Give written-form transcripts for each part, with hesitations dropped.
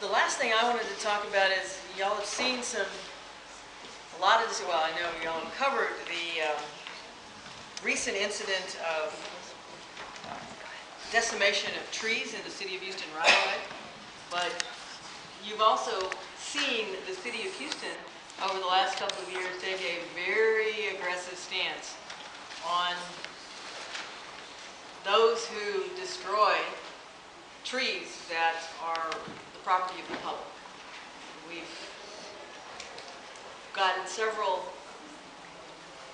the last thing I wanted to talk about is y'all have seen a lot of this. Well, I know y'all have covered the recent incident of decimation of trees in the city of Houston right away, but you've also seen the city of Houston over the last couple of years take a very aggressive stance on those who destroy trees that are the property of the public. We've gotten several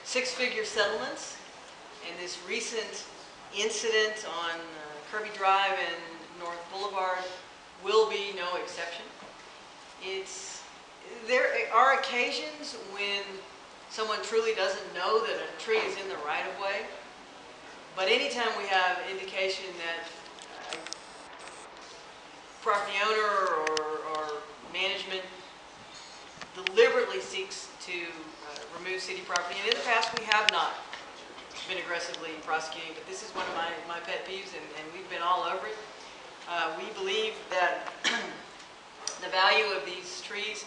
six-figure settlements, and this recent incident on Kirby Drive and North Boulevard will be no exception. There are occasions when someone truly doesn't know that a tree is in the right-of-way, but anytime we have indication that property owner or management deliberately seeks to remove city property, and in the past we have not been aggressively prosecuting, but this is one of my pet peeves, and we've been all over it. We believe that the value of these trees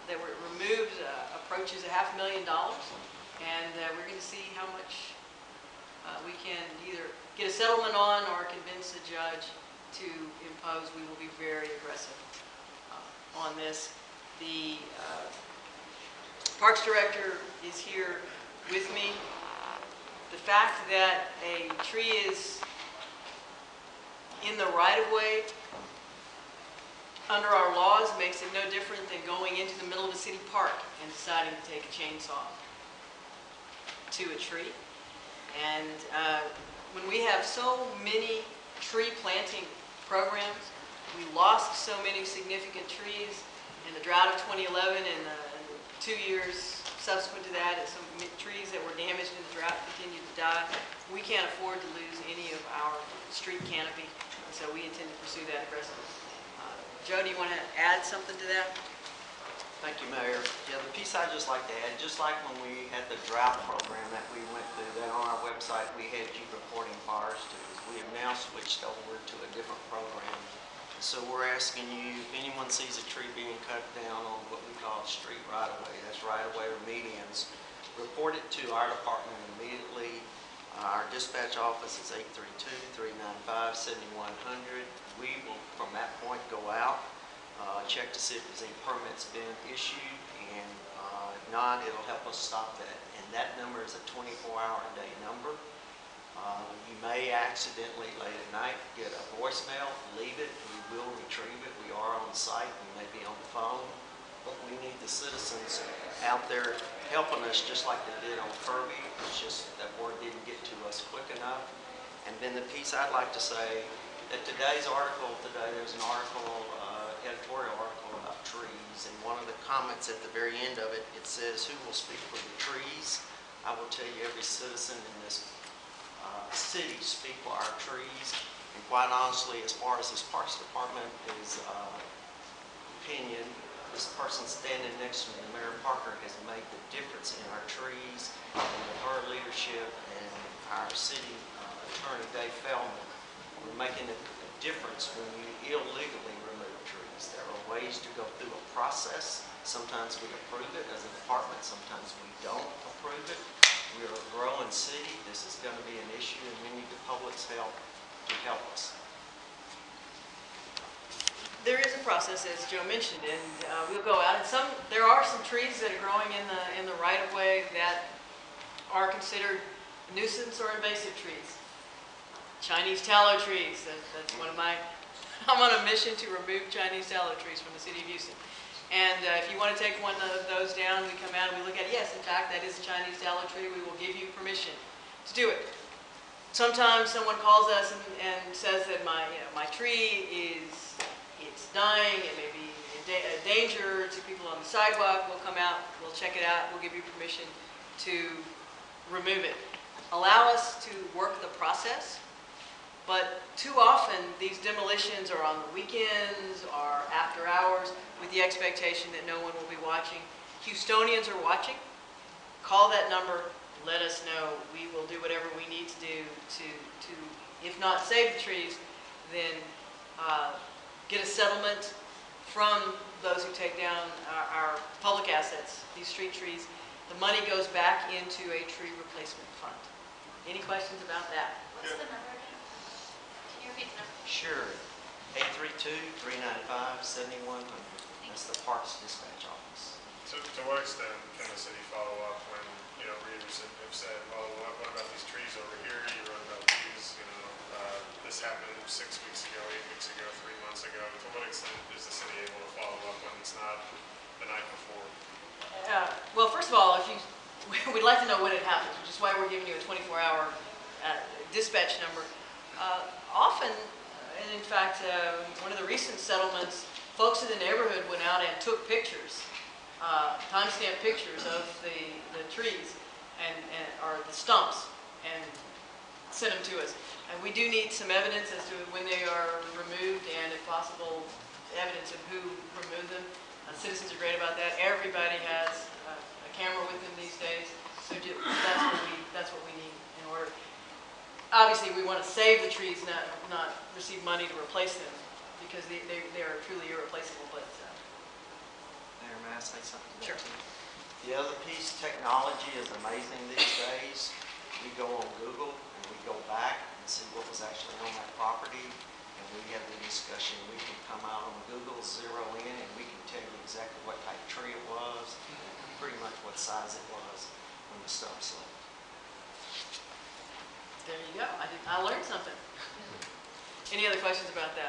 that were removed approaches $500,000, and we're going to see how much we can either get a settlement on or convince the judge to impose. We will be very aggressive on this. The Parks Director is here with me. The fact that a tree is in the right-of-way under our laws makes it no different than going into the middle of a city park and deciding to take a chainsaw to a tree. And when we have so many tree planting programs, we lost so many significant trees in the drought of 2011 and the 2 years subsequent to that, some trees that were damaged in the drought continue to die. We can't afford to lose any of our street canopy, and so we intend to pursue that aggressively. Joe, do you want to add something to that? Thank you, Mayor. Yeah, the piece I'd just like to add, just like when we had the drought program that we went through, that on our website we had you reporting fires to, we have now switched over to a different program. So we're asking you, if anyone sees a tree being cut down on what we call street right-of-way, that's right-of-way or medians, report it to our department immediately. Our dispatch office is 832-395-7100. We will, from that point, go out, check to see if there's any permits been issued, and if not, it'll help us stop that. And that number is a 24-hour-a-day number. You may accidentally late at night get a voicemail, leave it, we will retrieve it. We are on site, we may be on the phone, but we need the citizens out there helping us just like they did on Kirby. It's just that word didn't get to us quick enough. And then the piece I'd like to say, that today's article, there's an article, editorial article about trees, and one of the comments at the very end of it, it says, who will speak for the trees? I will tell you, every citizen in this city speak for our trees, and quite honestly, as far as this Parks Department is opinion, this person standing next to me, Mayor Parker, has made the difference in our trees, and with her leadership and our city attorney, Dave Feldman, we're making a difference when you illegally remove trees. There are ways to go through a process. Sometimes we approve it as a department, sometimes we don't approve it. We are a growing city. This is going to be an issue, and we need the public's help to help us. There is a process, as Joe mentioned, and we'll go out. And there are some trees that are growing in the right-of-way that are considered nuisance or invasive trees. Chinese tallow trees. That's one of my. I'm on a mission to remove Chinese tallow trees from the city of Houston. And if you want to take one of those down, we come out and we look at it. Yes, in fact, that is a Chinese tallow tree. We will give you permission to do it. Sometimes someone calls us and says that my tree it's dying. It may be a danger to people on the sidewalk. We'll come out. We'll check it out. We'll give you permission to remove it. Allow us to work the process. But too often, these demolitions are on the weekends or after hours with the expectation that no one will be watching. Houstonians are watching. Call that number. Let us know. We will do whatever we need to do to if not save the trees, then get a settlement from those who take down our public assets, these street trees. The money goes back into a tree replacement fund. Any questions about that? What's the number again? Can you repeat the number? Sure. 832-395-7100. That's the Parks Dispatch Office. To what extent can the city follow up when, readers have said, well, what about these trees over here? You wrote about these, this happened 6 weeks ago, 8 weeks ago, 3 months ago. To what extent is the city able to follow up when it's not the night before? Well, first of all, we'd like to know when it happens, which is why we're giving you a 24-hour dispatch number. Often, and in fact, one of the recent settlements, folks in the neighborhood went out and took pictures, timestamp pictures of the trees or the stumps, and sent them to us. And we do need some evidence as to when they are removed, and if possible, evidence of who removed them. Citizens are great about that. Everybody has a camera with them these days, so that's what we need in order. Obviously, we want to save the trees, not receive money to replace them, because they are truly irreplaceable. But Mayor, may I say something to Sure. that too? The other piece, technology is amazing these days. We go on Google and we go back and see what was actually on that property, and we have the discussion. We can come out on Google, zero in, and we can tell you exactly what type of tree it was, and pretty much what size it was when the stumps left. there you go. I learned something. Any other questions about that?